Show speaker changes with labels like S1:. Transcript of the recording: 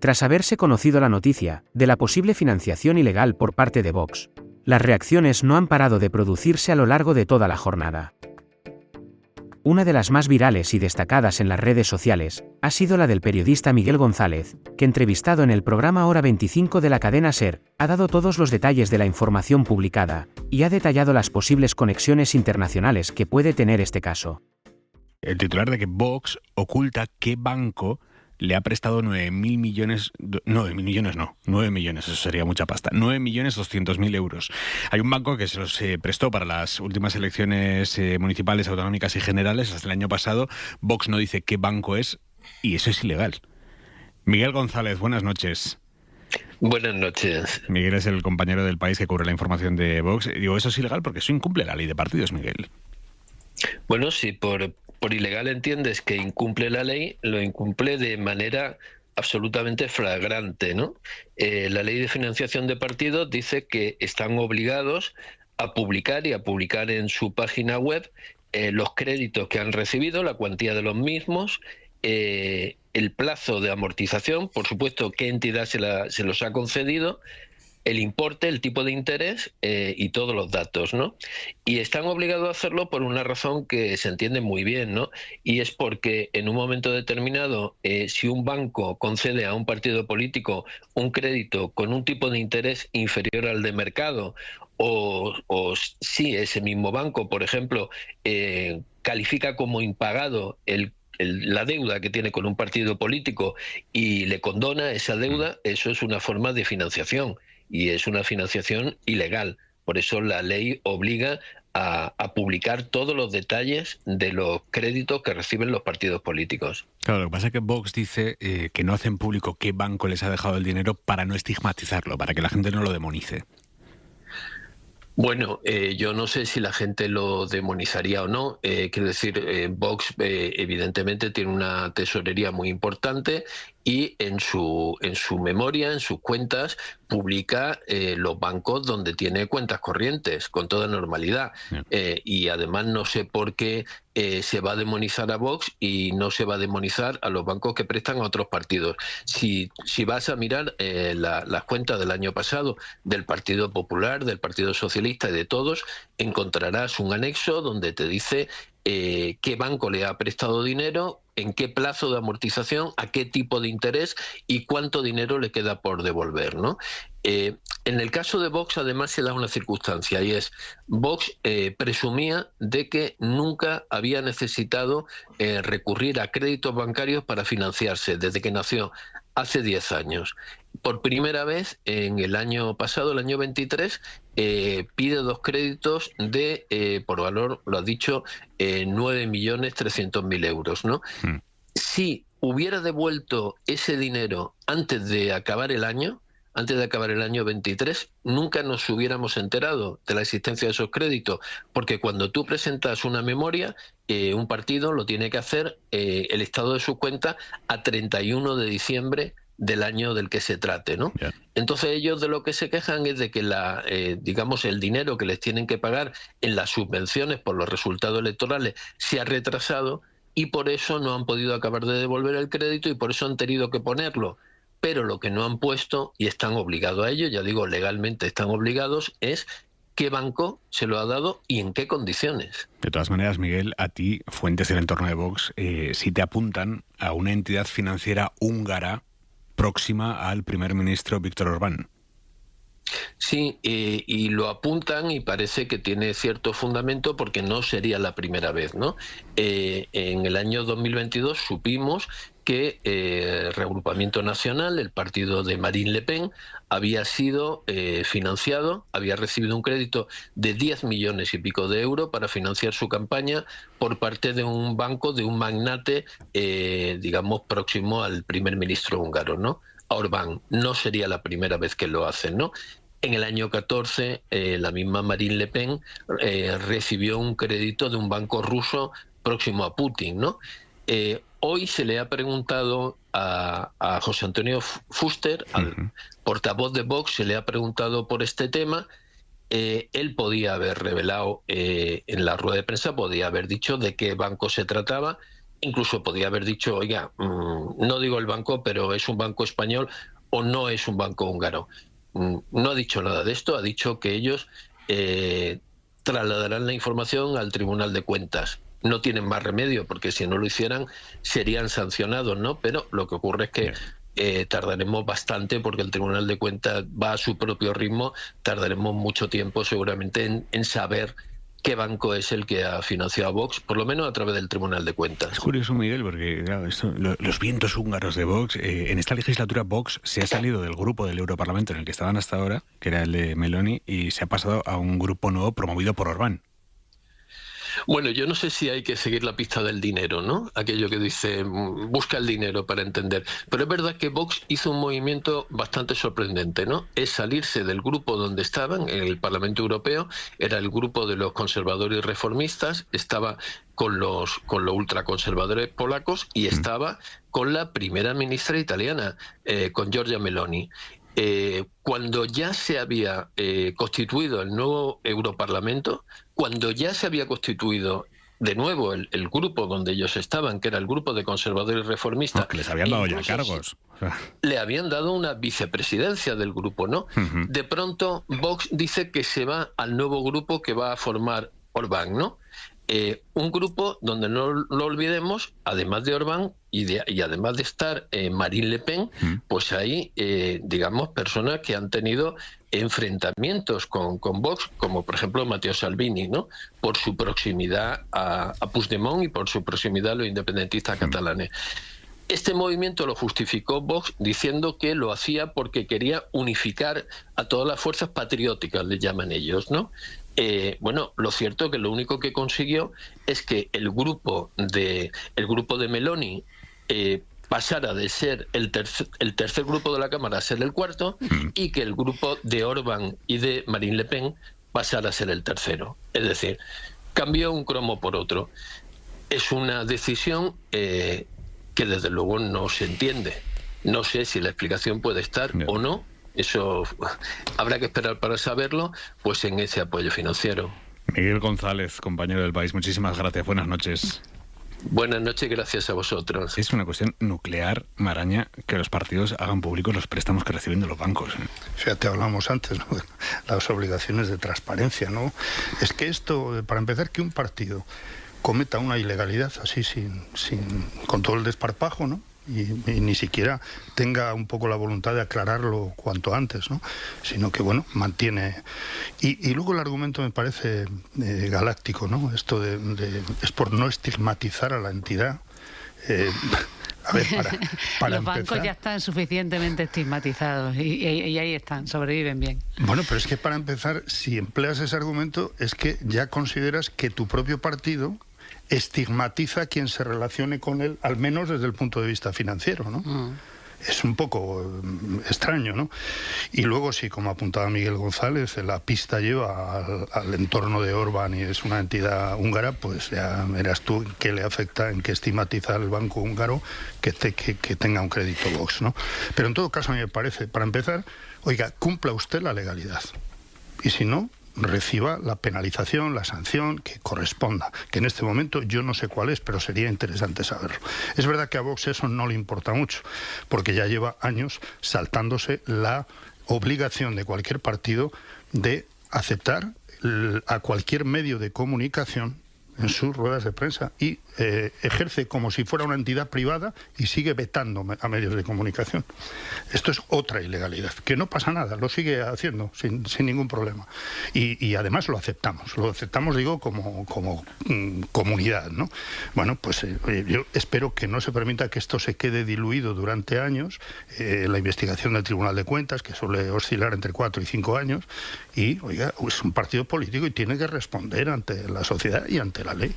S1: Tras haberse conocido la noticia de la posible financiación ilegal por parte de Vox, las reacciones no han parado de producirse a lo largo de toda la jornada. Una de las más virales y destacadas en las redes sociales ha sido la del periodista Miguel González, que entrevistado en el programa Hora 25 de la cadena SER, ha dado todos los detalles de la información publicada y ha detallado las posibles conexiones internacionales que puede tener este caso.
S2: El titular de que Vox oculta qué banco le ha prestado 9 millones, eso sería mucha pasta, 9.200.000 euros. Hay un banco que se los prestó para las últimas elecciones municipales, autonómicas y generales hasta el año pasado. Vox no dice qué banco es y eso es ilegal. Miguel González, buenas noches.
S3: Buenas noches.
S2: Miguel es el compañero del País que cubre la información de Vox. Digo, eso es ilegal porque eso incumple la ley de partidos, Miguel.
S3: Bueno, si por ilegal entiendes que incumple la ley, lo incumple de manera absolutamente flagrante, ¿no? La ley de financiación de partidos dice que están obligados a publicar en su página web los créditos que han recibido, la cuantía de los mismos, el plazo de amortización, por supuesto, qué entidad se los ha concedido, el importe, el tipo de interés y todos los datos, ¿no? Y están obligados a hacerlo por una razón que se entiende muy bien, ¿no? Y es porque en un momento determinado, si un banco concede a un partido político un crédito con un tipo de interés inferior al de mercado, o si ese mismo banco, por ejemplo, califica como impagado la deuda que tiene con un partido político y le condona esa deuda, eso es una forma de financiación. Y es una financiación ilegal. Por eso la ley obliga a publicar todos los detalles de los créditos que reciben los partidos políticos.
S2: Claro, lo que pasa es que Vox dice que no hacen público qué banco les ha dejado el dinero para no estigmatizarlo, para que la gente no lo demonice.
S3: Bueno, yo no sé si la gente lo demonizaría o no. Quiero decir, Vox evidentemente tiene una tesorería muy importante y en su memoria, en sus cuentas, publica los bancos donde tiene cuentas corrientes, con toda normalidad. Y además no sé por qué se va a demonizar a Vox y no se va a demonizar a los bancos que prestan a otros partidos. Si vas a mirar las cuentas del año pasado del Partido Popular, del Partido Socialista y de todos, encontrarás un anexo donde te dice qué banco le ha prestado dinero, en qué plazo de amortización, a qué tipo de interés y cuánto dinero le queda por devolver, ¿no? En el caso de Vox, además, se da una circunstancia y es Vox presumía de que nunca había necesitado recurrir a créditos bancarios para financiarse desde que nació hace 10 años. Por primera vez, en el año pasado, el año 23, pide 2 créditos de, por valor, lo has dicho, 9.300.000 euros, ¿no? Si hubiera devuelto ese dinero antes de acabar el año 23, nunca nos hubiéramos enterado de la existencia de esos créditos, porque cuando tú presentas una memoria, un partido lo tiene que hacer el estado de su cuenta a 31 de diciembre del año del que se trate, ¿no? Yeah. Entonces ellos de lo que se quejan es de que digamos el dinero que les tienen que pagar en las subvenciones por los resultados electorales se ha retrasado y por eso no han podido acabar de devolver el crédito y por eso han tenido que ponerlo. Pero lo que no han puesto, y están obligados a ello, ya digo, legalmente están obligados, es qué banco se lo ha dado y en qué condiciones.
S2: De todas maneras, Miguel, a ti, fuentes del entorno de Vox, si te apuntan a una entidad financiera húngara próxima al primer ministro Viktor Orbán.
S3: Sí, y lo apuntan y parece que tiene cierto fundamento porque no sería la primera vez, ¿no? En el año 2022 supimos que Reagrupamiento Nacional, el partido de Marine Le Pen, había sido financiado, había recibido un crédito de 10 millones y pico de euros para financiar su campaña por parte de un banco, de un magnate, digamos, próximo al primer ministro húngaro, ¿no? A Orbán. No sería la primera vez que lo hacen, ¿no? En el año 14, la misma Marine Le Pen recibió un crédito de un banco ruso próximo a Putin, ¿no? Hoy se le ha preguntado a José Antonio Fuster, al portavoz de Vox, se le ha preguntado por este tema. Él podía haber revelado en la rueda de prensa, podía haber dicho de qué banco se trataba. incluso podía haber dicho, oiga, no digo el banco, pero es un banco español o no es un banco húngaro. No ha dicho nada de esto, ha dicho que ellos trasladarán la información al Tribunal de Cuentas. No tienen más remedio, porque si no lo hicieran serían sancionados, ¿no? Pero lo que ocurre es que tardaremos bastante, porque el Tribunal de Cuentas va a su propio ritmo, tardaremos mucho tiempo seguramente en saber qué banco es el que ha financiado a Vox, por lo menos a través del Tribunal de Cuentas.
S2: Es curioso, Miguel, porque claro, los vientos húngaros de Vox, en esta legislatura Vox se ha salido del grupo del Europarlamento en el que estaban hasta ahora, que era el de Meloni, y se ha pasado a un grupo nuevo promovido por Orbán.
S3: Bueno, yo no sé si hay que seguir la pista del dinero, ¿no? Aquello que dice, busca el dinero para entender. Pero es verdad que Vox hizo un movimiento bastante sorprendente, ¿no? Es salirse del grupo donde estaban, en el Parlamento Europeo, era el grupo de los conservadores y reformistas, estaba con los ultraconservadores polacos y estaba con la primera ministra italiana, con Giorgia Meloni. Cuando ya se había constituido el nuevo Europarlamento, cuando ya se había constituido de nuevo el grupo donde ellos estaban, que era el grupo de conservadores y reformistas...
S2: Que les habían dado ya cargos.
S3: Le habían dado una vicepresidencia del grupo, ¿no? De pronto Vox dice que se va al nuevo grupo que va a formar Orbán, ¿no? Un grupo donde, no lo olvidemos, además de Orbán y además de estar Marine Le Pen, pues hay, digamos, personas que han tenido enfrentamientos con Vox, como por ejemplo Matteo Salvini, ¿no? Por su proximidad a Puigdemont y por su proximidad a los independentistas catalanes. Este movimiento lo justificó Vox diciendo que lo hacía porque quería unificar a todas las fuerzas patrióticas, le llaman ellos, ¿no? Bueno, lo cierto es que lo único que consiguió es que el grupo de Meloni pasara de ser el tercer grupo de la Cámara a ser el cuarto, y que el grupo de Orbán y de Marine Le Pen pasara a ser el tercero. Es decir, cambió un cromo por otro. Es una decisión que desde luego no se entiende. No sé si la explicación puede estar o no. Eso habrá que esperar para saberlo, pues en ese apoyo financiero.
S2: Miguel González, compañero del País, muchísimas gracias. Buenas noches.
S3: Buenas noches, gracias a vosotros.
S2: Es una cuestión nuclear, Maraña, que los partidos hagan públicos los préstamos que reciben de los bancos.
S4: Fíjate, hablamos antes, ¿no?, de las obligaciones de transparencia, ¿no? Es que esto, para empezar, que un partido cometa una ilegalidad así con todo el desparpajo, ¿no?, y ni siquiera tenga un poco la voluntad de aclararlo cuanto antes, ¿no?, sino que, bueno, mantiene... Y luego el argumento me parece galáctico, ¿no? Esto es por no estigmatizar a la entidad. A ver, para
S5: los bancos ya están suficientemente estigmatizados y ahí están, sobreviven bien.
S4: Bueno, pero es que para empezar, si empleas ese argumento, es que ya consideras que tu propio partido estigmatiza a quien se relacione con él, al menos desde el punto de vista financiero, ¿no? Es un poco extraño, ¿no? Y luego, sí, como apuntaba Miguel González, la pista lleva al entorno de Orbán y es una entidad húngara, pues ya verás tú en qué le afecta, en qué estigmatiza al banco húngaro que tenga un crédito Vox, ¿no? Pero en todo caso, a mí me parece, para empezar, oiga, cumpla usted la legalidad. Y si no, reciba la penalización, la sanción que corresponda, que en este momento yo no sé cuál es, pero sería interesante saberlo. Es verdad que a Vox eso no le importa mucho, porque ya lleva años saltándose la obligación de cualquier partido de aceptar a cualquier medio de comunicación en sus ruedas de prensa y ejerce como si fuera una entidad privada y sigue vetando a medios de comunicación. Esto es otra ilegalidad, que no pasa nada, lo sigue haciendo sin ningún problema. Y además lo aceptamos, digo, como comunidad, ¿no? Bueno, pues yo espero que no se permita que esto se quede diluido durante años, la investigación del Tribunal de Cuentas, que suele oscilar entre 4 y 5 años, y, oiga, es un partido político y tiene que responder ante la sociedad y ante la ley.